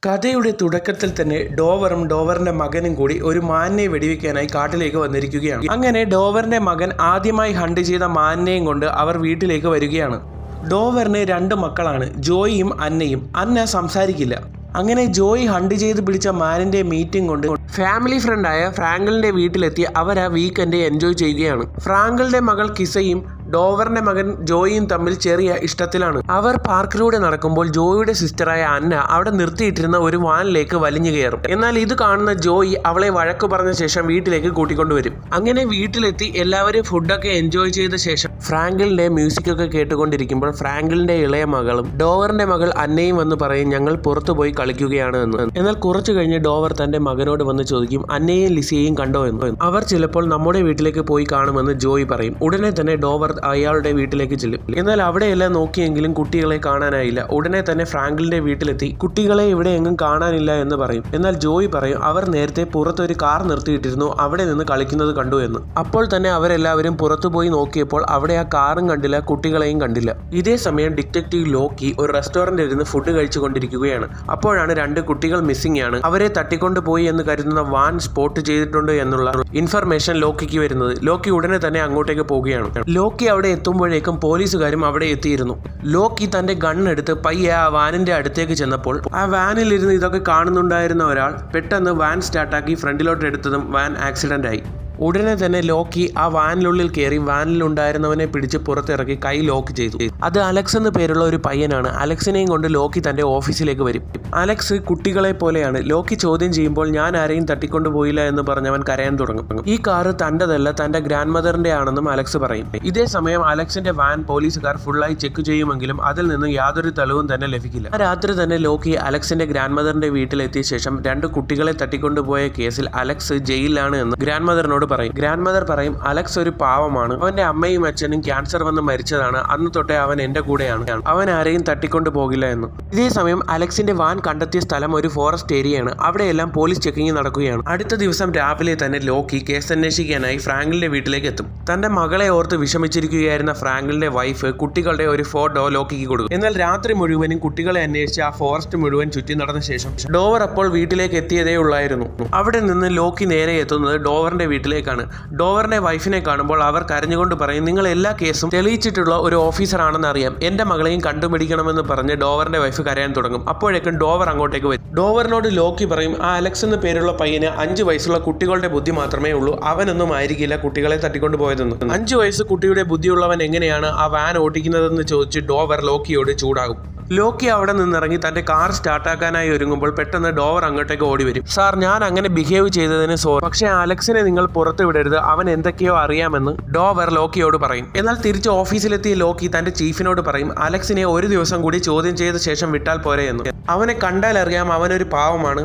കഥയുടെ തുടക്കത്തിൽ തന്നെ ഡോവറും ഡോവറിന്റെ മകനും കൂടി ഒരു മാനിനെ വെടിവെക്കാനായി കാട്ടിലേക്ക് വന്നിരിക്കുകയാണ്. അങ്ങനെ ഡോവറിന്റെ മകൻ ആദ്യമായി ഹണ്ട് ചെയ്ത മാനിനെയും കൊണ്ട് അവർ വീട്ടിലേക്ക് വരികയാണ്. ഡോവറിന് 2 മക്കളാണ്, ജോയിയും അന്നയും. അന്ന സംസാരിക്കില്ല. അങ്ങനെ ജോയി ഹണ്ട് ചെയ്ത് പിടിച്ച മാനിന്റെ മീറ്റിംഗ് കൊണ്ട് ഫാമിലി ഫ്രണ്ടായ ഫ്രാങ്കിളിന്റെ വീട്ടിലെത്തി അവർ ആ വീക്കെൻഡ് എൻജോയ് ചെയ്യുകയാണ്. ഫ്രാങ്കിളിന്റെ മകൾ കിസയും ഡോവറിന്റെ മകൻ ജോയിയും തമ്മിൽ ചെറിയ ഇഷ്ടത്തിലാണ്. അവർ പാർക്കിലൂടെ നടക്കുമ്പോൾ ജോയിയുടെ സിസ്റ്ററായ അന്ന അവിടെ നിർത്തിയിട്ടിരുന്ന ഒരു വാനിലേക്ക് വലിഞ്ഞു കയറും. എന്നാൽ ഇത് കാണുന്ന ജോയി അവളെ വഴക്ക് പറഞ്ഞ ശേഷം വീട്ടിലേക്ക് കൂട്ടിക്കൊണ്ടുവരും. അങ്ങനെ വീട്ടിലെത്തി എല്ലാവരും ഫുഡൊക്കെ എൻജോയ് ചെയ്ത ശേഷം ഫ്രാങ്കിളിന്റെ മ്യൂസിക് ഒക്കെ കേട്ടുകൊണ്ടിരിക്കുമ്പോൾ ഫ്രാങ്കിളിന്റെ ഇളയ മകളും ഡോവറിന്റെ മകൾ അന്നയും വന്ന് പറയും, ഞങ്ങൾ പുറത്തുപോയി കളിക്കുകയാണ് എന്ന്. എന്നാൽ കുറച്ചു കഴിഞ്ഞ് ഡോവർ തന്റെ മകനോട് വന്ന് ചോദിക്കും, അന്നയെയും ലിസിയെയും കണ്ടോ എന്ന്. അവർ ചിലപ്പോൾ നമ്മുടെ വീട്ടിലേക്ക് പോയി കാണുമെന്ന് ജോയി പറയും. ഉടനെ തന്നെ ഡോവർ അയാളുടെ വീട്ടിലേക്ക് ചെല്ലും. എന്നാൽ അവിടെയെല്ലാം നോക്കിയെങ്കിലും കുട്ടികളെ കാണാനായില്ല. ഉടനെ തന്നെ ഫ്രാങ്കിളിന്റെ വീട്ടിലെത്തി കുട്ടികളെ ഇവിടെ എങ്ങും കാണാനില്ല എന്ന് പറയും. എന്നാൽ ജോയി പറയും, അവർ നേരത്തെ പുറത്തൊരു കാർ നിർത്തിയിട്ടിരുന്നു, അവിടെ നിന്ന് കളിക്കുന്നത് കണ്ടു എന്ന്. അപ്പോൾ തന്നെ അവരെല്ലാവരും പുറത്തു പോയി നോക്കിയപ്പോൾ അവിടെ ആ കാറും കണ്ടില്ല, കുട്ടികളെയും കണ്ടില്ല. ഇതേ സമയം ഡിറ്റക്റ്റീവ് ലോക്കി ഒരു റെസ്റ്റോറന്റിൽ ഇരുന്ന് ഫുഡ് കഴിച്ചുകൊണ്ടിരിക്കുകയാണ്. അപ്പോഴാണ് 2 കുട്ടികൾ മിസ്സിംഗ് ആണ്. അവരെ തട്ടിക്കൊണ്ടുപോയി എന്ന് കരുതുന്ന വാൻ സ്പോട്ട് ചെയ്തിട്ടുണ്ട് എന്നുള്ള ഇൻഫർമേഷൻ ലോക്കിക്ക് വരുന്നത്. ലോക്കി ഉടനെ തന്നെ അങ്ങോട്ടേക്ക് പോവുകയാണ്. ലോക്കി അവിടെ എത്തുമ്പോഴേക്കും പോലീസുകാരും അവിടെ എത്തിയിരുന്നു. ലോക്കി തന്റെ ഗണ്ണെടുത്ത് പയ്യെ ആ വാനിന്റെ അടുത്തേക്ക് ചെന്നപ്പോൾ ആ വാനിലിരുന്ന് ഇതൊക്കെ കാണുന്നുണ്ടായിരുന്ന ഒരാൾ പെട്ടെന്ന് വാൻ സ്റ്റാർട്ടാക്കി ഫ്രണ്ടിലോട്ട് എടുത്തതും വാൻ ആക്സിഡന്റ് ആയി. ഉടനെ തന്നെ ലോക്കി ആ വാനിനുള്ളിൽ കയറി വാനിലുണ്ടായിരുന്നവനെ പിടിച്ച് പുറത്തിറക്കി കൈ ലോക്ക് ചെയ്തു. അത് അലക്സ് എന്ന് പേരുള്ള ഒരു പയ്യനാണ്. അലക്സിനെയും കൊണ്ട് ലോക്കി തന്റെ ഓഫീസിലേക്ക് വരും. അലക്സ് കുട്ടികളെ പോലെയാണ്. ലോക്കി ചോദ്യം ചെയ്യുമ്പോൾ ഞാൻ ആരെയും തട്ടിക്കൊണ്ടുപോയില്ല എന്ന് പറഞ്ഞവൻ കരയാൻ തുടങ്ങും. ഈ കാറ് തൻ്റെതല്ല, തന്റെ ഗ്രാൻഡ് മദറിന്റെ ആണെന്നും അലക്സ് പറയും. ഇതേ സമയം അലക്സിന്റെ വാൻ പോലീസുകാർ ഫുള്ളായി ചെക്ക് ചെയ്യുമെങ്കിലും അതിൽ നിന്നും യാതൊരു തെളിവും തന്നെ ലഭിക്കില്ല. ആ രാത്രി തന്നെ ലോക്കി അലക്സിന്റെ ഗ്രാൻഡ് മദറിന്റെ വീട്ടിലെത്തിയ ശേഷം 2 കുട്ടികളെ തട്ടിക്കൊണ്ടുപോയ കേസിൽ അലക്സ് ജയിലിലാണ് എന്ന് ഗ്രാൻഡ് മദറിനോട് പറയും. ഗ്രാൻഡ് മദർ പറയും, അലക്സ് ഒരു പാവമാണ്, അവന്റെ അമ്മയും അച്ഛനും ക്യാൻസർ വന്ന് മരിച്ചതാണ്, അന്ന് തൊട്ടേ അവൻ എന്റെ കൂടെയാണ്, അവൻ ആരെയും തട്ടിക്കൊണ്ടു പോകില്ല എന്ന്. ഇതേ സമയം അലക്സിന്റെ വാൻ കണ്ടെത്തിയ സ്ഥലം ഒരു ഫോറസ്റ്റ് ഏരിയയാണ്. അവിടെയെല്ലാം പോലീസ് ചെക്കിംഗ് നടക്കുകയാണ്. അടുത്ത ദിവസം രാവിലെ തന്നെ ലോക്കി കേസ് അന്വേഷിക്കാനായി ഫ്രാങ്കിളിന്റെ വീട്ടിലേക്ക് എത്തും. തന്റെ മകളെ ഓർത്ത് വിഷമിച്ചിരിക്കുകയായിരുന്ന ഫ്രാങ്കിളിന്റെ വൈഫ് കുട്ടികളുടെ ഒരു ഫോട്ടോ ലോക്കിക്ക് കൊടുക്കും. എന്നാൽ രാത്രി മുഴുവനും കുട്ടികളെ അന്വേഷിച്ച് ആ ഫോറസ്റ്റ് മുഴുവൻ ചുറ്റി നടന്ന ശേഷം ഡോവർ അപ്പോൾ വീട്ടിലേക്ക് എത്തിയതേ ഉള്ളായിരുന്നു. അവിടെ നിന്ന് ലോക്കി നേരെ എത്തുന്നത് ഡോവറിന്റെ വീട്ടിലേക്കാണ്. ഡോവറിന്റെ വൈഫിനെ കാണുമ്പോൾ അവർ കരഞ്ഞുകൊണ്ട് പറയും, നിങ്ങൾ എല്ലാ കേസും തെളിയിച്ചിട്ടുള്ള ഒരു ഓഫീസറാണെന്ന് അറിയാം, എന്റെ മകളെയും കണ്ടുപിടിക്കണമെന്ന് പറഞ്ഞ് ഡോവറിന്റെ വൈഫ് കരയാൻ തുടങ്ങും. അപ്പോഴേക്കും ഡോവർ അങ്ങോട്ടേക്ക് വരും. ഡോവറിനോട് ലോക്കി പറയും, ആ അലക്സ് എന്ന് പേരുള്ള പയ്യന് 5 വയസ്സുള്ള കുട്ടികളുടെ ബുദ്ധി മാത്രമേ ഉള്ളൂ, അവനൊന്നും ആയിരിക്കില്ല കുട്ടികളെ തട്ടിക്കൊണ്ടു പോയതെന്ന്. 5 വയസ്സ് കുട്ടിയുടെ ബുദ്ധിയുള്ളവൻ എങ്ങനെയാണ് ആ വാൻ ഓടിക്കുന്നതെന്ന് ചോദിച്ച് ഡോവർ ലോക്കിയോട് ചൂടാകും. ലോക്കി അവിടെ നിന്നിറങ്ങി തന്റെ കാർ സ്റ്റാർട്ടാക്കാനായി ഒരുങ്ങുമ്പോൾ പെട്ടെന്ന് ഡോവർ അങ്ങോട്ടേക്ക് ഓടി വരും. സാർ, ഞാൻ അങ്ങനെ ബിഹേവ് ചെയ്തതിന് സോറി, പക്ഷേ അലക്സിനെ നിങ്ങൾ പുറത്തു വിടരുത്, അവൻ എന്തൊക്കെയോ അറിയാമെന്ന് ഡോവർ ലോക്കിയോട് പറയും. എന്നാൽ തിരിച്ച് ഓഫീസിലെത്തിയ ലോക്കി തന്റെ ചീഫിനോട് പറയും, അലക്സിനെ ഒരു ദിവസം കൂടി ചോദ്യം ചെയ്ത ശേഷം വിട്ടാൽ പോരെ എന്ന്. അവനെ കണ്ടാൽ അറിയാം അവനൊരു പാവമാണ്,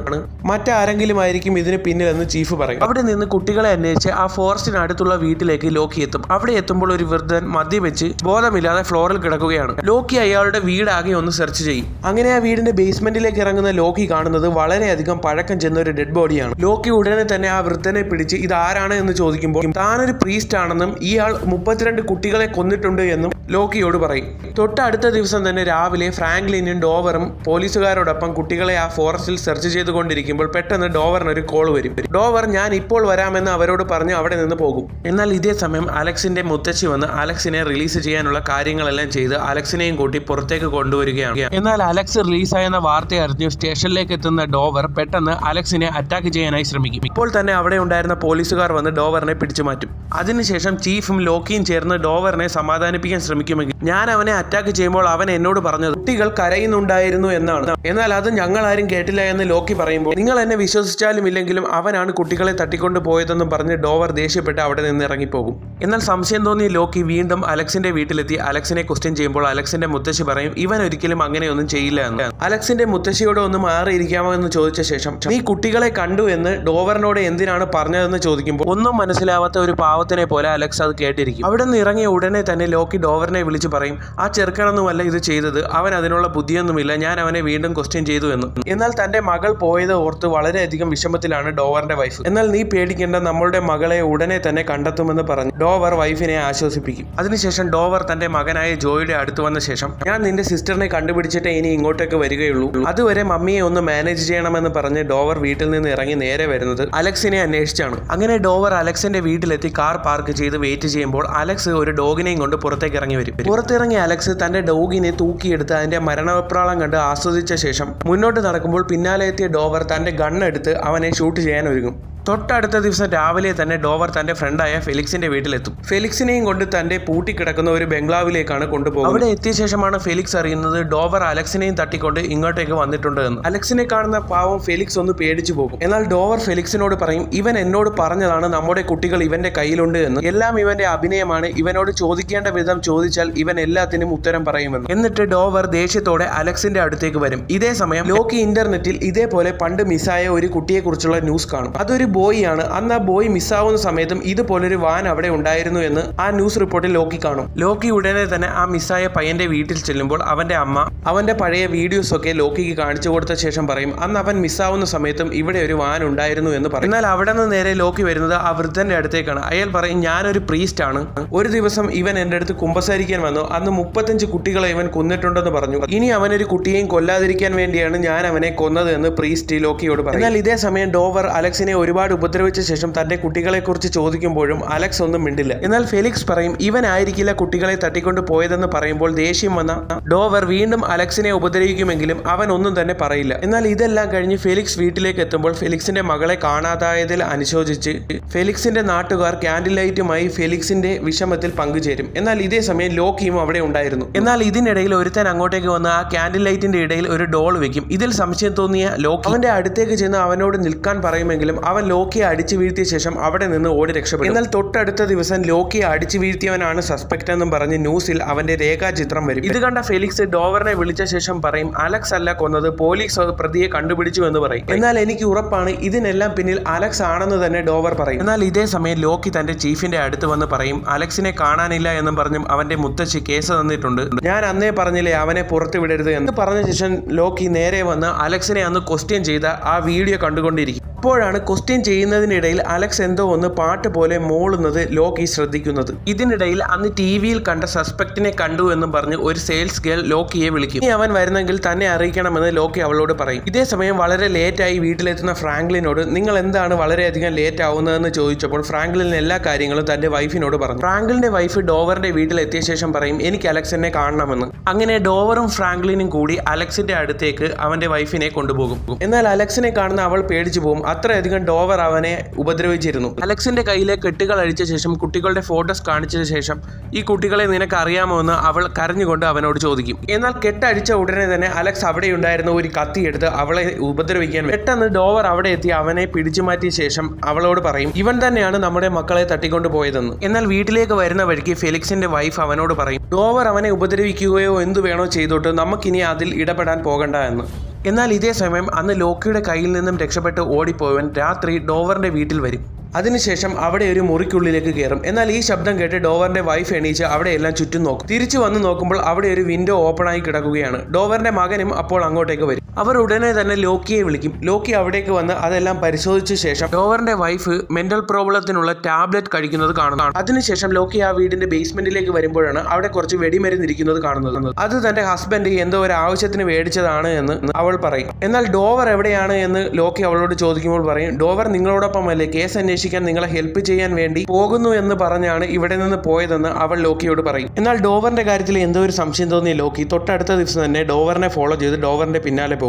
മറ്റാരെങ്കിലും ആയിരിക്കും ഇതിന് പിന്നിലെന്ന് ചീഫ് പറയും. അവിടെ നിന്ന് കുട്ടികളെ അന്വേഷിച്ച് ആ ഫോറസ്റ്റിനടുത്തുള്ള വീട്ടിലേക്ക് ലോക്കി എത്തും. അവിടെ എത്തുമ്പോൾ ഒരു വൃദ്ധൻ മദ്യപിച്ച് ബോധമില്ലാതെ ഫ്ലോറിൽ കിടക്കുകയാണ്. ലോക്കി അയാളുടെ വീടാകെ ഒന്ന് സെർച്ച് ചെയ്യും. അങ്ങനെ ആ വീടിന്റെ ബേസ്മെന്റിലേക്ക് ഇറങ്ങുന്ന ലോക്കി കാണുന്നത് വളരെയധികം പഴക്കം ചെന്ന ഒരു ഡെഡ് ബോഡിയാണ്. ലോക്കി ഉടനെ തന്നെ ആ വൃദ്ധനെ പിടിച്ച് ഇത് ആരാണ് എന്ന് ചോദിക്കുമ്പോൾ താനൊരു പ്രീസ്റ്റ് ആണെന്നും ഇയാൾ 32 കുട്ടികളെ കൊന്നിട്ടുണ്ട് എന്നും ലോക്കിയോട് പറയും. തൊട്ടടുത്ത ദിവസം തന്നെ രാവിലെ ഫ്രാങ്ക്ലിനും ഡോവറും പോലീസുകാരോടൊപ്പം കുട്ടികളെ ആ ഫോറസ്റ്റിൽ സെർച്ച് ചെയ്തുകൊണ്ടിരിക്കുമ്പോൾ പെട്ടെന്ന് ഡോവറിനൊരു കോൾ വരും. ഡോവർ ഞാൻ ഇപ്പോൾ വരാമെന്ന് അവരോട് പറഞ്ഞ് അവിടെ നിന്ന് പോകും. എന്നാൽ ഇതേ സമയം അലക്സിന്റെ മുത്തശ്ശി വന്ന് അലക്സിനെ റിലീസ് ചെയ്യാനുള്ള കാര്യങ്ങളെല്ലാം ചെയ്ത് അലക്സിനെയും കൂട്ടി പുറത്തേക്ക് കൊണ്ടുവരികയാണ്. എന്നാൽ അലക്സ് റിലീസായെന്ന വാർത്ത അറിഞ്ഞ് സ്റ്റേഷനിലേക്ക് എത്തുന്ന ഡോവർ പെട്ടെന്ന് അലക്സിനെ അറ്റാക്ക് ചെയ്യാനായി ശ്രമിക്കും. ഇപ്പോൾ തന്നെ അവിടെ ഉണ്ടായിരുന്ന പോലീസുകാർ വന്ന് ഡോവറിനെ പിടിച്ചു മാറ്റും. അതിനുശേഷം ചീഫും ലോക്കിയും ചേർന്ന് ഡോവറിനെ സമാധാനിപ്പിക്കാൻ ശ്രമിക്കുമെങ്കിൽ ഞാൻ അവനെ അറ്റാക്ക് ചെയ്യുമ്പോൾ അവൻ എന്നോട് പറഞ്ഞത് കുട്ടികൾ കരയുന്നുണ്ടായിരുന്നു എന്നാണ്. എന്നാൽ അത് ഞങ്ങൾ ആരും കേട്ടില്ല എന്ന് ലോക്കി പറയുമ്പോൾ നിങ്ങൾ എന്നെ വിശ്വസിച്ചാലും ഇല്ലെങ്കിലും അവനാണ് കുട്ടികളെ തട്ടിക്കൊണ്ടു പോയതെന്നും പറഞ്ഞ് ഡോവർ ദേഷ്യപ്പെട്ട് അവിടെ നിന്ന് ഇറങ്ങിപ്പോകും. എന്നാൽ സംശയം തോന്നിയ ലോക്കി വീണ്ടും അലക്സിന്റെ വീട്ടിലെത്തി അലക്സിനെ ക്വസ്റ്റ്യൻ ചെയ്യുമ്പോൾ അലക്സിന്റെ മുത്തശ്ശി പറയും, ഇവൻ ഒരിക്കലും അങ്ങനെയൊന്നും ചെയ്യില്ല എന്ന്. അലക്സിന്റെ മുത്തശ്ശിയോട് ഒന്ന് മാറിയിരിക്കാമോ എന്ന് ചോദിച്ച ശേഷം നീ കുട്ടികളെ കണ്ടു എന്ന് ഡോവറിനോട് എന്തിനാണ് പറഞ്ഞതെന്ന് ചോദിക്കുമ്പോൾ ഒന്നും മനസ്സിലാവാത്ത ഒരു പാവത്തിനെ പോലെ അലക്സ് അത് കേട്ടിരിക്കും. അവിടെ നിന്ന് ഇറങ്ങിയ ഉടനെ തന്നെ ലോക്കി ഡോവറിനെ വിളിച്ചു പറയും, ആ ചെറുക്കനൊന്നുമല്ല ഇത് ചെയ്തത്, അവൻ അതിനുള്ള ബുദ്ധിയൊന്നുമില്ല, ഞാൻ അവനെ വീണ്ടും ക്വസ്റ്റ്യൻ ചെയ്തു എന്ന്. എന്നാൽ തന്റെ മകൾ പോയത് ഓർത്ത് വളരെയധികം വിഷമത്തിലാണ് ഡോവറിന്റെ വൈഫ്. എന്നാൽ നീ പേടിക്കേണ്ട, നമ്മളുടെ മകളെ ഉടനെ തന്നെ കണ്ടെത്തുമെന്ന് പറഞ്ഞ് ഡോവർ വൈഫിനെ ആശ്വസിപ്പിക്കും. അതിനുശേഷം ഡോവർ തന്റെ മകനായ ജോയിയുടെ അടുത്ത് വന്ന ശേഷം ഞാൻ നിന്റെ സിസ്റ്ററിനെ കണ്ടുപിടിച്ചിട്ട് ഇനി ഇങ്ങോട്ടേക്ക് വരികയുള്ളൂ. അതുവരെ മമ്മിയെ ഒന്ന് മാനേജ് ചെയ്യണമെന്ന് പറഞ്ഞ് ഡോവർ വീട്ടിൽ നിന്ന് ഇറങ്ങി നേരെ വരുന്നത് അലക്സിനെ അന്വേഷിച്ചാണ്. അങ്ങനെ ഡോവർ അലക്സിന്റെ വീട്ടിലെത്തി കാർ പാർക്ക് ചെയ്ത് വെയിറ്റ് ചെയ്യുമ്പോൾ അലക്സ് ഒരു ഡോഗിനെയും കൊണ്ട് പുറത്തേക്ക് ഇറങ്ങി വരും. പുറത്തിറങ്ങിയ അലക്സ് തന്റെ ഡോഗിനെ തൂക്കിയെടുത്ത് അതിന്റെ മരണവെപ്രാളം കണ്ട് ആസ്വദിച്ച ശേഷം മുന്നോട്ട് നടക്കുമ്പോൾ പിന്നാലെ എത്തിയ ഡോവർ തന്റെ ഗണ്ണെടുത്ത് അവനെ ഷൂട്ട് ചെയ്യാൻ ഒരുങ്ങും. തൊട്ടടുത്ത ദിവസം രാവിലെ തന്നെ ഡോവർ തന്റെ ഫ്രണ്ടായ ഫെലിക്സിന്റെ വീട്ടിലെത്തും. ഫെലിക്സിനെയും കൊണ്ട് തന്റെ പൂട്ടിക്കിടക്കുന്ന ഒരു ബംഗ്ലാവിലേക്കാണ് കൊണ്ടുപോകുന്നത്. അവിടെ എത്തിയ ശേഷമാണ് ഫെലിക്സ് അറിയുന്നത് ഡോവർ അലക്സിനെയും തട്ടിക്കൊണ്ട് ഇങ്ങോട്ടേക്ക് വന്നിട്ടുണ്ട് എന്ന്. അലക്സിനെ കാണുന്ന പാവം ഫെലിക്സ് ഒന്ന് പേടിച്ചു പോകും. എന്നാൽ ഡോവർ ഫെലിക്സിനോട് പറയും, ഇവൻ എന്നോട് പറഞ്ഞതാണ് നമ്മുടെ കുട്ടികൾ ഇവന്റെ കയ്യിലുണ്ട് എന്ന്. എല്ലാം ഇവന്റെ അഭിനയമാണ്. ഇവനോട് ചോദിക്കേണ്ട വിധം ചോദിച്ചാൽ ഇവൻ എല്ലാത്തിനും ഉത്തരം പറയുമെന്ന്. എന്നിട്ട് ഡോവർ ദേഷ്യത്തോടെ അലക്സിന്റെ അടുത്തേക്ക് വരും. ഇതേ സമയം ലോക്കി ഇന്റർനെറ്റിൽ ഇതേപോലെ പണ്ട് മിസ്സായ ഒരു കുട്ടിയെ കുറിച്ചുള്ള ന്യൂസ് കാണും. അതൊരു ബോയ് ആണ്. അന്ന് ആ ബോയ് മിസ്സാവുന്ന സമയത്തും ഇതുപോലൊരു വാൻ അവിടെ ഉണ്ടായിരുന്നു എന്ന് ആ ന്യൂസ് റിപ്പോർട്ടിൽ ലോക്കി കാണും. ലോക്കി ഉടനെ തന്നെ ആ മിസ്സായ പയ്യന്റെ വീട്ടിൽ ചെല്ലുമ്പോൾ അവന്റെ അമ്മ അവന്റെ പഴയ വീഡിയോസ് ഒക്കെ ലോക്കിക്ക് കാണിച്ചു കൊടുത്ത ശേഷം പറയും, അന്ന് അവൻ മിസ്സാവുന്ന സമയത്തും ഇവിടെ ഒരു വാൻ ഉണ്ടായിരുന്നു എന്ന് പറയും. എന്നാൽ അവിടെ നിന്ന് നേരെ ലോക്കി വരുന്നത് ആ വൃദ്ധന്റെ അടുത്തേക്കാണ്. അയാൾ പറയും, ഞാനൊരു പ്രീസ്റ്റ് ആണ്. ഒരു ദിവസം ഇവൻ എന്റെ അടുത്ത് കുമ്പസാരിക്കാൻ വന്നു. അന്ന് 35 കുട്ടികളെ ഇവൻ കൊന്നിട്ടുണ്ടെന്ന് പറഞ്ഞു. ഇനി അവനൊരു കുട്ടിയെയും കൊല്ലാതിരിക്കാൻ വേണ്ടിയാണ് ഞാൻ അവനെ കൊന്നത് എന്ന് പ്രീസ്റ്റ് ലോക്കിയോട് പറയും. എന്നാൽ ഇതേ സമയം ഡോവർ അലക്സിനെ ഒരുപാട് ഉപദ്രവിച്ച ശേഷം തന്റെ കുട്ടികളെ കുറിച്ച് ചോദിക്കുമ്പോഴും അലക്സ് ഒന്നും മിണ്ടില്ല. എന്നാൽ ഫെലിക്സ് പറയും, ഇവനായിരിക്കില്ല കുട്ടികളെ തട്ടിക്കൊണ്ട് പോയതെന്ന് പറയുമ്പോൾ ദേഷ്യം വന്ന ഡോവർ വീണ്ടും അലക്സിനെ ഉപദ്രവിക്കുമെങ്കിലും അവൻ ഒന്നും തന്നെ പറയില്ല. എന്നാൽ ഇതെല്ലാം കഴിഞ്ഞ് ഫെലിക്സ് വീട്ടിലേക്ക് എത്തുമ്പോൾ ഫെലിക്സിന്റെ മകളെ കാണാതായതിൽ അനുശോചിച്ച് ഫെലിക്സിന്റെ നാട്ടുകാർ ക്യാൻഡിൽ ലൈറ്റുമായി ഫെലിക്സിന്റെ വിഷമത്തിൽ പങ്കുചേരും. എന്നാൽ ഇതേ സമയം ലോക്കിയും അവിടെ ഉണ്ടായിരുന്നു. എന്നാൽ ഇതിനിടയിൽ ഒരുത്തൻ അങ്ങോട്ടേക്ക് വന്ന് ആ ക്യാൻഡിൽ ലൈറ്റിന്റെ ഇടയിൽ ഒരു ഡോൾ വെക്കും. ഇതിൽ സംശയം തോന്നിയ ലോക്കി അവന്റെ അടുത്തേക്ക് ചെന്ന് അവനോട് നിൽക്കാൻ പറയുമെങ്കിലും അവൻ ലോക്കിയെ അടിച്ചു വീഴ്ത്തിയ ശേഷം അവിടെ നിന്ന് ഓടി രക്ഷപ്പെടും. എന്നാൽ തൊട്ടടുത്ത ദിവസം ലോക്കിയെ അടിച്ചു വീഴ്ത്തിയവനാണ് സസ്പെക്ട് എന്നും പറഞ്ഞ് ന്യൂസിൽ അവന്റെ രേഖാചിത്രം വരും. ഇത് കണ്ട ഫെലിക്സ് ഡോവറിനെ വിളിച്ച ശേഷം പറയും, അലക്സ് അല്ല കൊന്നത്, പോലീസ് പ്രതിയെ കണ്ടുപിടിച്ചു എന്ന് പറയും. എന്നാൽ എനിക്ക് ഉറപ്പാണ് ഇതിനെല്ലാം പിന്നിൽ അലക്സ് ആണെന്ന് തന്നെ ഡോവർ പറയും. എന്നാൽ ഇതേ സമയം ലോക്കി തന്റെ ചീഫിന്റെ അടുത്ത് വന്ന് പറയും, അലക്സിനെ കാണാനില്ല എന്നും പറഞ്ഞും അവന്റെ മുത്തശ്ശി കേസ് തന്നിട്ടുണ്ട്, ഞാൻ അന്നേ പറഞ്ഞില്ലേ അവനെ പുറത്തു വിടരുത് എന്ന് പറഞ്ഞ ശേഷം ലോക്കി നേരെ വന്ന് അലക്സിനെ അന്ന് ക്വസ്റ്റ്യൻ ചെയ്ത ആ വീഡിയോ കണ്ടുകൊണ്ടിരിക്കും. അപ്പോഴാണ് ക്വസ്റ്റ്യൻ ചെയ്യുന്നതിനിടയിൽ അലക്സ് എന്തോ ഒന്ന് പാട്ട് പോലെ മോളുന്നത് ലോക്കി ശ്രദ്ധിക്കുന്നത്. ഇതിനിടയിൽ അന്ന് ടിവിയിൽ കണ്ട സസ്പെക്റ്റിനെ കണ്ടു എന്നും പറഞ്ഞ് ഒരു സെയിൽസ് ഗേൾ ലോക്കിയെ വിളിക്കും. ഇനി അവൻ വരുന്നെങ്കിൽ തന്നെ അറിയിക്കണമെന്ന് ലോക്കി അവളോട് പറയും. ഇതേ സമയം വളരെ ലേറ്റായി വീട്ടിലെത്തുന്ന ഫ്രാങ്ക്ലിനോട് നിങ്ങൾ എന്താണ് വളരെയധികം ലേറ്റ് ആവുന്നതെന്ന് ചോദിച്ചപ്പോൾ ഫ്രാങ്ക്ലിൻ എല്ലാ കാര്യങ്ങളും തന്റെ വൈഫിനോട് പറഞ്ഞു. ഫ്രാങ്ക്ലിന്റെ വൈഫ് ഡോവറിന്റെ വീട്ടിലെത്തിയ ശേഷം പറയും, എനിക്ക് അലക്സിനെ കാണണമെന്ന്. അങ്ങനെ ഡോവറും ഫ്രാങ്ക്ലിനും കൂടി അലക്സിന്റെ അടുത്തേക്ക് അവന്റെ വൈഫിനെ കൊണ്ടുപോകും. എന്നാൽ അലക്സിനെ കാണുന്ന അവൾ പേടിച്ചു പോകും. അത്രയധികം ഡോവർ അവനെ ഉപദ്രവിച്ചിരുന്നു. അലക്സിന്റെ കയ്യിലെ കെട്ടുകൾ അഴിച്ച ശേഷം കുട്ടികളുടെ ഫോട്ടോസ് കാണിച്ച ശേഷം ഈ കുട്ടികളെ നിനക്ക് അറിയാമോ എന്ന് അവൾ കരഞ്ഞുകൊണ്ട് അവനോട് ചോദിക്കും. എന്നാൽ കെട്ടടിച്ച ഉടനെ തന്നെ അലക്സ് അവിടെ ഉണ്ടായിരുന്ന ഒരു കത്തിയെടുത്ത് അവളെ ഉപദ്രവിക്കാൻ പെട്ടെന്ന് ഡോവർ അവിടെ എത്തി അവനെ പിടിച്ചു മാറ്റിയ ശേഷം അവളോട് പറയും, ഇവൻ തന്നെയാണ് നമ്മുടെ മക്കളെ തട്ടിക്കൊണ്ടു പോയതെന്ന്. എന്നാൽ വീട്ടിലേക്ക് വരുന്ന വഴിക്ക് ഫെലിക്സിന്റെ വൈഫ് അവനോട് പറയും, ഡോവർ അവനെ ഉപദ്രവിക്കുകയോ എന്തു വേണോ ചെയ്തോട്ട് നമുക്കിനി അതിൽ ഇടപെടാൻ പോകണ്ട എന്ന്. എന്നാൽ ഇതേ സമയം അന്ന് ലോക്കിയുടെ കയ്യിൽ നിന്നും രക്ഷപ്പെട്ട് ഓടിപ്പോയവൻ രാത്രി ഡോവറിന്റെ വീട്ടിൽ വരും. അതിനുശേഷം അവിടെ ഒരു മുറിക്കുള്ളിലേക്ക് കയറും. എന്നാൽ ഈ ശബ്ദം കേട്ട് ഡോവറിന്റെ വൈഫ് എണീച്ച് അവിടെ എല്ലാം ചുറ്റും നോക്കും. തിരിച്ചു വന്ന് നോക്കുമ്പോൾ അവിടെ ഒരു വിൻഡോ ഓപ്പൺ ആയി കിടക്കുകയാണ്. ഡോവറിന്റെ മകനും അപ്പോൾ അങ്ങോട്ടേക്ക് വരും. അവർ ഉടനെ തന്നെ ലോക്കിയെ വിളിക്കും. ലോക്കി അവിടേക്ക് വന്ന് അതെല്ലാം പരിശോധിച്ച ശേഷം ഡോവറിന്റെ വൈഫ് മെന്റൽ പ്രോബ്ലത്തിനുള്ള ടാബ്ലറ്റ് കഴിക്കുന്നത് കാണുന്നതാണ്. അതിനുശേഷം ലോക്കി ആ വീടിന്റെ ബേസ്മെന്റിലേക്ക് വരുമ്പോഴാണ് അവിടെ കുറച്ച് വെടിമരുന്നിരിക്കുന്നത് കാണുന്നത്. അത് തന്റെ ഹസ്ബൻഡ് എന്തോ ഒരു ആവശ്യത്തിന് മേടിച്ചതാണ് എന്ന് അവൾ പറയും. എന്നാൽ ഡോവർ എവിടെയാണ് എന്ന് ലോക്കി അവളോട് ചോദിക്കുമ്പോൾ പറയും, ഡോവർ നിങ്ങളോടൊപ്പമല്ലേ, കേസ് അന്വേഷിക്കാൻ നിങ്ങളെ ഹെൽപ്പ് ചെയ്യാൻ വേണ്ടി പോകുന്നു എന്ന് പറഞ്ഞാണ് ഇവിടെ നിന്ന് പോയതെന്ന് അവൾ ലോക്കിയോട് പറയും. എന്നാൽ ഡോവറിന്റെ കാര്യത്തിൽ എന്തോ ഒരു സംശയം തോന്നിയ ലോക്കി തൊട്ടടുത്ത ദിവസം തന്നെ ഡോവറിനെ ഫോളോ ചെയ്ത് ഡോവറിന്റെ പിന്നാലെ പോകും.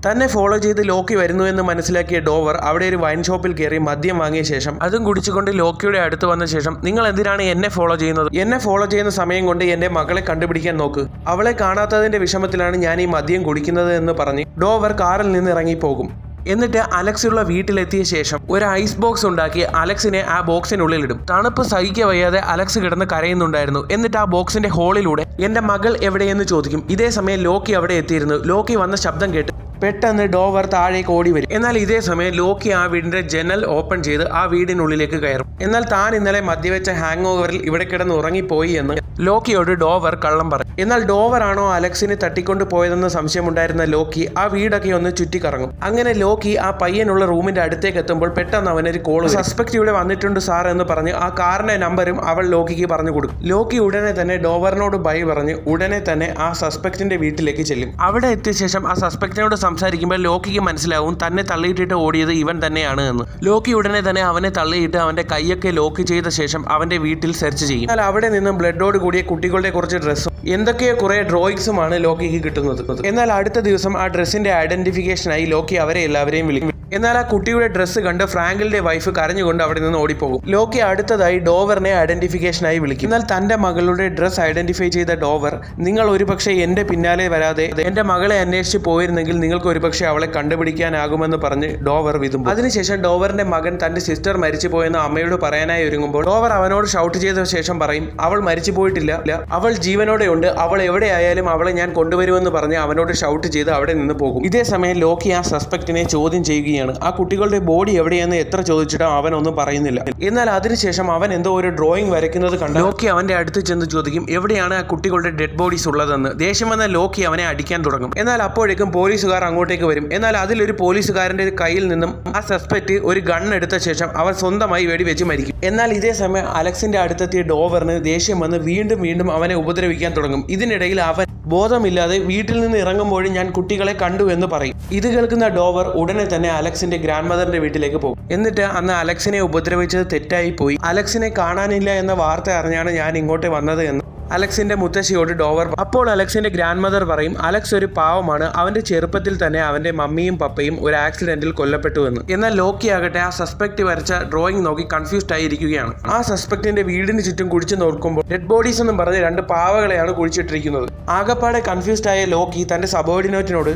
തന്നെ ഫോളോ ചെയ്ത് ലോക്കി വരുന്നു എന്ന് മനസ്സിലാക്കിയ ഡോവർ അവിടെ ഒരു വൈൻ ഷോപ്പിൽ കയറി മദ്യം വാങ്ങിയ ശേഷം അതും കുടിച്ചുകൊണ്ട് ലോക്കിയുടെ അടുത്ത് വന്ന ശേഷം, നിങ്ങൾ എന്തിനാണ് എന്നെ ഫോളോ ചെയ്യുന്നത്? എന്നെ ഫോളോ ചെയ്യുന്ന സമയം കൊണ്ട് എന്റെ മകളെ കണ്ടുപിടിക്കാൻ നോക്ക്. അവളെ കാണാത്തതിന്റെ വിഷമത്തിലാണ് ഞാൻ ഈ മദ്യം കുടിക്കുന്നത് എന്ന് പറഞ്ഞ് ഡോവർ കാറിൽ നിന്ന് ഇറങ്ങിപ്പോകും. എന്നിട്ട് അലക്സുള്ള വീട്ടിലെത്തിയ ശേഷം ഒരു ഐസ് ബോക്സ് ഉണ്ടാക്കി അലക്സിനെ ആ ബോക്സിനുള്ളിൽ ഇടും. തണുപ്പ് സഹിക്ക വയ്യാതെ അലക്സ് കിടന്ന് കരയുന്നുണ്ടായിരുന്നു. എന്നിട്ട് ആ ബോക്സിന്റെ ഹോളിലൂടെ എന്റെ മകൾ എവിടെയെന്ന് ചോദിക്കും. ഇതേ സമയം ലോക്കി അവിടെ എത്തിയിരുന്നു. ലോക്കി വന്ന ശബ്ദം കേട്ട് പെട്ടെന്ന് ഡോവർ താഴേക്ക് ഓടി വരും. എന്നാൽ ഇതേ സമയം ലോക്കി ആ വീടിന്റെ ജനൽ ഓപ്പൺ ചെയ്ത് ആ വീടിനുള്ളിലേക്ക് കയറും. എന്നാൽ താൻ ഇന്നലെ മദ്യവെച്ച ഹാങ് ഓവറിൽ ഇവിടെ കിടന്ന് ഉറങ്ങിപ്പോയി എന്ന് ലോക്കിയോട് ഡോവർ കള്ളം പറയും. എന്നാൽ ഡോവർ ആണോ അലക്സിനെ തട്ടിക്കൊണ്ട് പോയതെന്ന് സംശയമുണ്ടായിരുന്ന ലോക്കി ആ വീടൊക്കെ ഒന്ന് ചുറ്റിക്കറങ്ങും. അങ്ങനെ ലോക്കി ആ പയ്യനുള്ള റൂമിന്റെ അടുത്തേക്ക് എത്തുമ്പോൾ പെട്ടെന്ന് അവനൊരു കോൾ, സസ്പെക്ട് ഇവിടെ വന്നിട്ടുണ്ട് സാർ എന്ന് പറഞ്ഞ് ആ കാറിന്റെ നമ്പരും അവൾ ലോക്കിക്ക് പറഞ്ഞു കൊടുക്കും. ലോക്കി ഉടനെ തന്നെ ഡോവറിനോട് ബൈ പറഞ്ഞ് ഉടനെ തന്നെ ആ സസ്പെക്ടിന്റെ വീട്ടിലേക്ക് ചെല്ലും. അവിടെ എത്തിയ ശേഷം ആ സസ്പെക്ടിനോട് സംസാരിക്കുമ്പോൾ ലോക്കിക്ക് മനസ്സിലാവും തന്നെ തള്ളിയിട്ടിട്ട് ഓടിയത് ഇവൻ തന്നെയാണ് എന്ന്. ലോക്കി ഉടനെ തന്നെ അവനെ തള്ളിയിട്ട് അവന്റെ കൈയൊക്കെ ലോക്ക് ചെയ്ത ശേഷം അവന്റെ വീട്ടിൽ സെർച്ച് ചെയ്യും. എന്നാൽ അവിടെ നിന്നും ബ്ലഡോട് കൂടിയ കുട്ടികളുടെ കുറച്ച് ഡ്രസ്സും എന്തൊക്കെയോ കുറെ ഡ്രോയിങ്സുമാണ് ലോക്കിക്ക് കിട്ടുന്നത്. എന്നാൽ അടുത്ത ദിവസം ആ ഡ്രസ്സിന്റെ ഐഡന്റിഫിക്കേഷനായി ലോക്കി അവരെ എല്ലാവരെയും വിളിക്കും. എന്നാൽ ആ കുട്ടിയുടെ ഡ്രസ്സ് കണ്ട് ഫ്രാങ്കിളിന്റെ വൈഫ് കരഞ്ഞുകൊണ്ട് അവിടെ നിന്ന് ഓടിപ്പോകും. ലോക്കി അടുത്തതായി ഡോവറിനെ ഐഡന്റിഫിക്കേഷനായി വിളിക്കും. എന്നാൽ തന്റെ മകളുടെ ഡ്രസ്സ് ഐഡന്റിഫൈ ചെയ്ത ഡോവർ, നിങ്ങൾ ഒരുപക്ഷെ എന്റെ പിന്നാലെ വരാതെ എന്റെ മകളെ അന്വേഷിച്ച് പോയിരുന്നെങ്കിൽ നിങ്ങൾക്ക് ഒരുപക്ഷെ അവളെ കണ്ടുപിടിക്കാനാകുമെന്ന് പറഞ്ഞ് ഡോവർ വിതുമ്പും. അതിനുശേഷം ഡോവറിന്റെ മകൻ തന്റെ സിസ്റ്റർ മരിച്ചു പോയെന്ന് അമ്മയോട് പറയാനായി ഒരുങ്ങുമ്പോൾ ഡോവർ അവനോട് ഷൗട്ട് ചെയ്ത ശേഷം പറയും, അവൾ മരിച്ചു പോയിട്ടില്ല, അവൾ ജീവനോടെ ഉണ്ട്, അവൾ എവിടെയായാലും അവളെ ഞാൻ കൊണ്ടുവരുമെന്ന് പറഞ്ഞ് അവനോട് ഷൗട്ട് ചെയ്ത് അവിടെ നിന്ന് പോകും. ഇതേ സമയം ലോക്കി ആ സസ്പെക്ടിനെ ചോദ്യം ചെയ്യുകയാണ്. ആ കുട്ടികളുടെ ബോഡി എവിടെയെന്ന് എത്ര ചോദിച്ചിട്ടും അവൻ ഒന്നും പറയുന്നില്ല. എന്നാൽ അതിനുശേഷം അവൻ എന്തോ ഒരു ഡ്രോയിങ് വരയ്ക്കുന്നത് കണ്ട് ലോക്കി അവന്റെ അടുത്ത് ചെന്ന് ചോദിക്കും, എവിടെയാണ് ആ കുട്ടികളുടെ ഡെഡ് ബോഡീസ് ഉള്ളതെന്ന്. ദേഷ്യം വന്ന ലോക്കി അവനെ അടിക്കാൻ തുടങ്ങും. എന്നാൽ അപ്പോഴേക്കും പോലീസുകാർ അങ്ങോട്ടേക്ക് വരും. എന്നാൽ അതിലൊരു പോലീസുകാരന്റെ കയ്യിൽ നിന്നും ആ സസ്പെക്ട് ഒരു ഗൺ എടുത്ത ശേഷം അവൻ സ്വന്തമായി വെടിവെച്ച് മരിക്കും. എന്നാൽ ഇതേ സമയം അലക്സിന്റെ അടുത്തെത്തിയ ഡോവറിന് ദേഷ്യം വന്ന് വീണ്ടും വീണ്ടും അവനെ ഉപദ്രവിക്കാൻ തുടങ്ങും. ഇതിനിടയിൽ അവൻ ബോധമില്ലാതെ വീട്ടിൽ നിന്ന് ഇറങ്ങുമ്പോഴും ഞാൻ കുട്ടികളെ കണ്ടു എന്ന് പറയും. ഇത് കേൾക്കുന്ന ഡോവർ ഉടനെ തന്നെ അലക്സിന്റെ ഗ്രാൻഡ് മദറിന്റെ വീട്ടിലേക്ക് പോകും. എന്നിട്ട് അന്ന് അലക്സിനെ ഉപദ്രവിച്ചത് തെറ്റായി പോയി, അലക്സിനെ കാണാനില്ല എന്ന വാർത്ത അറിഞ്ഞാണ് ഞാൻ ഇങ്ങോട്ട് വന്നത് എന്ന് അലക്സിന്റെ മുത്തശ്ശിയോട് ഡോവർ. അപ്പോൾ അലക്സിന്റെ ഗ്രാൻഡ് മദർ പറയും, അലക്സ് ഒരു പാവമാണ്, അവന്റെ ചെറുപ്പത്തിൽ തന്നെ അവന്റെ മമ്മിയും പപ്പയും ഒരു ആക്സിഡന്റിൽ കൊല്ലപ്പെട്ടുവെന്ന്. എന്നാൽ ലോക്കി ആകട്ടെ ആ സസ്പെക്ട് വരച്ച ഡ്രോയിങ് നോക്കി കൺഫ്യൂസ്ഡ് ആയിരിക്കുകയാണ്. ആ സസ്പെക്ടിന്റെ വീടിന് ചുറ്റും കുഴിച്ചു നോക്കുമ്പോൾ ഡെഡ് ബോഡീസ് എന്നും പറഞ്ഞ് 2 പാവകളെയാണ് കുഴിച്ചിട്ടിരിക്കുന്നത്. ആകപ്പാടെ കൺഫ്യൂസ്ഡ് ആയ ലോക്കി തന്റെ സബോർഡിനേറ്റിനോട്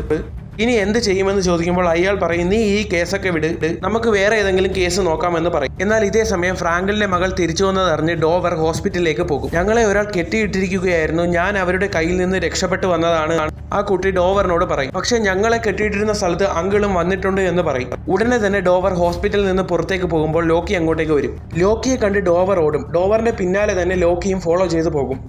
ഇനി എന്ത് ചെയ്യുമെന്ന് ചോദിക്കുമ്പോൾ അയാൾ പറയും, നീ ഈ കേസൊക്കെ വിട്, നമുക്ക് വേറെ ഏതെങ്കിലും കേസ് നോക്കാമെന്ന് പറയും. എന്നാൽ ഇതേ സമയം ഫ്രാങ്കിളിന്റെ മകൾ തിരിച്ചു വന്നതറിഞ്ഞ് ഡോവർ ഹോസ്പിറ്റലിലേക്ക് പോകും. ഞങ്ങളെ ഒരാൾ കെട്ടിയിട്ടിരിക്കുകയായിരുന്നു, ഞാൻ അവരുടെ കയ്യിൽ നിന്ന് രക്ഷപ്പെട്ടു വന്നതാണ് ആ കുട്ടി ഡോവറിനോട് പറയും. പക്ഷെ ഞങ്ങളെ കെട്ടിയിട്ടിരുന്ന സ്ഥലത്ത് അങ്കിളും വന്നിട്ടുണ്ട് എന്ന് പറയും. ഉടനെ തന്നെ ഡോവർ ഹോസ്പിറ്റലിൽ നിന്ന് പുറത്തേക്ക് പോകുമ്പോൾ ലോക്കി അങ്ങോട്ടേക്ക് വരും. ലോക്കിയെ കണ്ട് ഡോവർ ഓടും. ഡോവറിന്റെ പിന്നാലെ തന്നെ ലോക്കിയും ഫോളോ ചെയ്തു പോകും.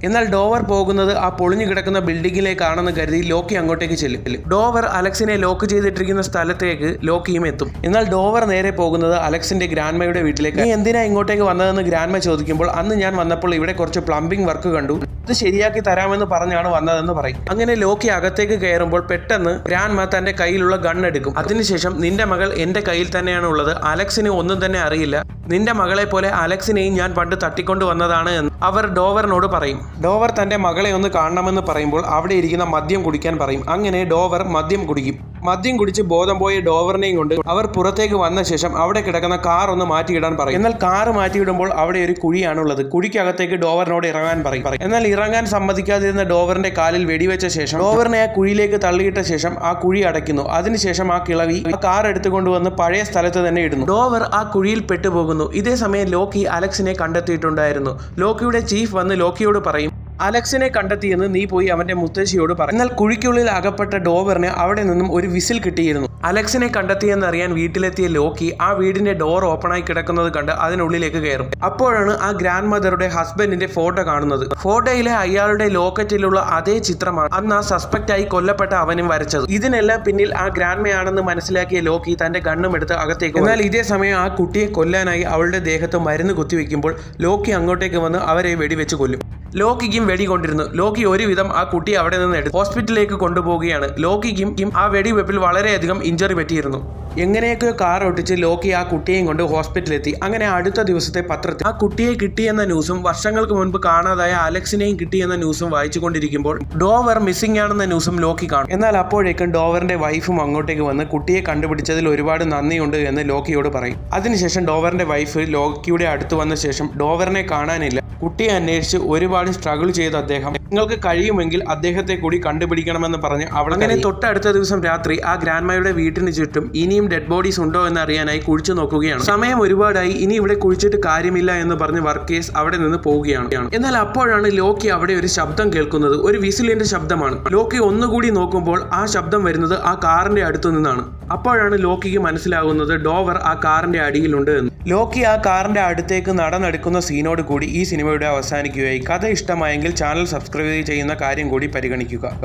എന്നാൽ ഡോവർ പോകുന്നത് ആ പൊളിഞ്ഞു കിടക്കുന്ന ബിൽഡിങ്ങിലേക്കാണെന്ന് കരുതി ലോക്കി അങ്ങോട്ടേക്ക് ചെല്ലും. ഡോവർ അലക്സിനെ ലോക്ക് ചെയ്തിട്ടിരിക്കുന്ന സ്ഥലത്തേക്ക് ലോക്കിയും എത്തും. എന്നാൽ ഡോവർ നേരെ പോകുന്നത് അലക്സിന്റെ ഗ്രാൻഡ്മയുടെ വീട്ടിലേക്ക്. നീ എന്തിനാ ഇങ്ങോട്ടേക്ക് വന്നതെന്ന് ഗ്രാൻഡ്മ ചോദിക്കുമ്പോൾ, അന്ന് ഞാൻ വന്നപ്പോൾ ഇവിടെ കുറച്ച് പ്ലംബിംഗ് വർക്ക് കണ്ടു, ഇത് ശരിയാക്കി തരാമെന്ന് പറഞ്ഞാണ് വന്നതെന്ന് പറയും. അങ്ങനെ ലോക്കി അകത്തേക്ക് കയറുമ്പോൾ പെട്ടെന്ന് ഗ്രാൻഡ്മ തന്റെ കയ്യിലുള്ള ഗൺ എടുക്കും. അതിനുശേഷം, നിന്റെ മകൾ എന്റെ കയ്യിൽ തന്നെയാണ് ഉള്ളത്, അലക്സിന് ഒന്നും തന്നെ അറിയില്ല, നിന്റെ മകളെ പോലെ അലക്സിനെയും ഞാൻ പണ്ട് തട്ടിക്കൊണ്ടു വന്നതാണ് എന്ന് അവർ ഡോവറിനോട് പറയും. ഡോവർ തന്റെ മകളെ ഒന്ന് കാണണമെന്ന് പറയുമ്പോൾ അവിടെ ഇരിക്കുന്ന മദ്യം കുടിക്കാൻ പറയും. അങ്ങനെ ഡോവർ മദ്യം കുടിക്കും. മദ്യം കുടിച്ച് ബോധം പോയ ഡോവറിനെയും കൊണ്ട് അവർ പുറത്തേക്ക് വന്ന ശേഷം അവിടെ കിടക്കുന്ന കാർ ഒന്ന് മാറ്റിയിടാൻ പറയും. എന്നാൽ കാർ മാറ്റിയിടുമ്പോൾ അവിടെ ഒരു കുഴിയാണുള്ളത്. കുഴിക്കകത്തേക്ക് ഡോവറിനോട് ഇറങ്ങാൻ പറയും. എന്നാൽ ഇറങ്ങാൻ സമ്മതിക്കാതിരുന്ന ഡോവറിന്റെ കാലിൽ വെടിവെച്ച ശേഷം ഡോവറിനെ ആ കുഴിയിലേക്ക് തള്ളിയിട്ട ശേഷം ആ കുഴി അടയ്ക്കുന്നു. അതിനുശേഷം ആ കിളവി ആ കാർ എടുത്തുകൊണ്ടുവന്ന് പഴയ സ്ഥലത്ത് തന്നെ ഇടുന്നു. ഡോവർ ആ കുഴിയിൽ പെട്ടുപോകുന്നു. ഇതേ സമയം ലോക്കി അലക്സിനെ കണ്ടെത്തിയിട്ടുണ്ടായിരുന്നു. ലോക്കിയുടെ ചീഫ് വന്ന് ലോക്കിയോട് പറയും, അലക്സിനെ കണ്ടെത്തിയെന്ന് നീ പോയി അവന്റെ മുത്തശ്ശിയോട് പറയും. എന്നാൽ കുഴിക്കുള്ളിൽ അകപ്പെട്ട ഡോവറിന് അവിടെ നിന്നും ഒരു വിസിൽ കിട്ടിയിരുന്നു. അലക്സിനെ കണ്ടെത്തിയെന്നറിയാൻ വീട്ടിലെത്തിയ ലോക്കി ആ വീടിന്റെ ഡോർ ഓപ്പണായി കിടക്കുന്നത് കണ്ട് അതിനുള്ളിലേക്ക് കയറും. അപ്പോഴാണ് ആ ഗ്രാൻഡ് മദറുടെ ഹസ്ബൻഡിന്റെ ഫോട്ടോ കാണുന്നത്. ഫോട്ടോയിലെ അയാളുടെ ലോക്കറ്റിലുള്ള അതേ ചിത്രമാണ് അന്ന് ആ സസ്പെക്റ്റായി കൊല്ലപ്പെട്ട അവനും വരച്ചത്. ഇതിനെല്ലാം പിന്നിൽ ആ ഗ്രാൻഡ്മയാണെന്ന് മനസ്സിലാക്കിയ ലോക്കി തന്റെ ഗണ്ണും എടുത്ത് അകത്തേക്ക്. എന്നാൽ ഇതേ സമയം ആ കുട്ടിയെ കൊല്ലാനായി അവളുടെ ദേഹത്ത് മരുന്ന് കുത്തിവെക്കുമ്പോൾ ലോക്കി അങ്ങോട്ടേക്ക് വന്ന് അവരെ വെടിവെച്ച് കൊല്ലും. ലോക്കിക്കും വെടി കൊണ്ടിരുന്നു. ലോക്കി ഒരുവിധം ആ കുട്ടിയെ അവിടെ നിന്ന് എടുത്ത് ഹോസ്പിറ്റലിലേക്ക് കൊണ്ടുപോവുകയാണ്. ലോക്കിക്കും ആ വെടിവെപ്പിൽ വളരെയധികം ഇഞ്ചറി പറ്റിയിരുന്നു. എങ്ങനെയൊക്കെയോ കാർ ഒട്ടിച്ച് ലോക്കി ആ കുട്ടിയെയും കൊണ്ട് ഹോസ്പിറ്റലിലെത്തി. അങ്ങനെ അടുത്ത ദിവസത്തെ പത്രത്തിൽ ആ കുട്ടിയെ കിട്ടിയെന്ന ന്യൂസും വർഷങ്ങൾക്ക് മുൻപ് കാണാതായ അലക്സിനെയും കിട്ടിയെന്ന ന്യൂസും വായിച്ചുകൊണ്ടിരിക്കുമ്പോൾ ഡോവർ മിസ്സിംഗ് ആണെന്ന ന്യൂസും ലോക്കി കാണും. എന്നാൽ അപ്പോഴേക്കും ഡോവറിന്റെ വൈഫും അങ്ങോട്ടേക്ക് വന്ന് കുട്ടിയെ കണ്ടുപിടിച്ചതിൽ ഒരുപാട് നന്ദിയുണ്ട് എന്ന് ലോക്കിയോട് പറയും. അതിനുശേഷം ഡോവറിന്റെ വൈഫ് ലോക്കിയുടെ അടുത്ത് വന്ന ശേഷം ഡോവറിനെ കാണാനില്ല. കുട്ടിയെ അന്വേഷിച്ച് ഒരുപാട് സ്ട്രഗിൾ ചെയ്ത അദ്ദേഹം നിങ്ങൾക്ക് കഴിയുമെങ്കിൽ അദ്ദേഹത്തെ കൂടി കണ്ടുപിടിക്കണമെന്ന് പറഞ്ഞ് അവൾ അങ്ങനെ തൊട്ടടുത്ത ദിവസം രാത്രി ആ ഗ്രാൻഡ്മയുടെ വീട്ടിന് ചുറ്റും ഇനിയും ഡെഡ് ബോഡീസ് ഉണ്ടോ എന്ന് അറിയാനായി കുഴിച്ചു നോക്കുകയാണ്. സമയം ഒരുപാടായി, ഇനി ഇവിടെ കുഴിച്ചിട്ട് കാര്യമില്ല എന്ന് പറഞ്ഞ് വർക്കേഴ്സ് അവിടെ നിന്ന് പോവുകയാണ്. എന്നാൽ അപ്പോഴാണ് ലോക്കി അവിടെ ഒരു ശബ്ദം കേൾക്കുന്നത്. ഒരു വിസിലിന്റെ ശബ്ദമാണ്. ലോക്കി ഒന്നുകൂടി നോക്കുമ്പോൾ ആ ശബ്ദം വരുന്നത് ആ കാറിന്റെ അടുത്തു നിന്നാണ്. അപ്പോഴാണ് ലോക്കിക്ക് മനസ്സിലാകുന്നത് ഡോവർ ആ കാറിന്റെ അടിയിലുണ്ട് എന്ന്. ലോക്കി ആ കാറിന്റെ അടുത്തേക്ക് നടന്നെടുക്കുന്ന സീനോട് കൂടി ഈ സിനിമയുടെ അവസാനിക്കുകയായി. കഥ ഇഷ്ടമായെങ്കിൽ ചാനൽ സബ്സ്ക്രൈബ് ചെയ്യുന്ന കാര്യം കൂടി പരിഗണിക്കുക.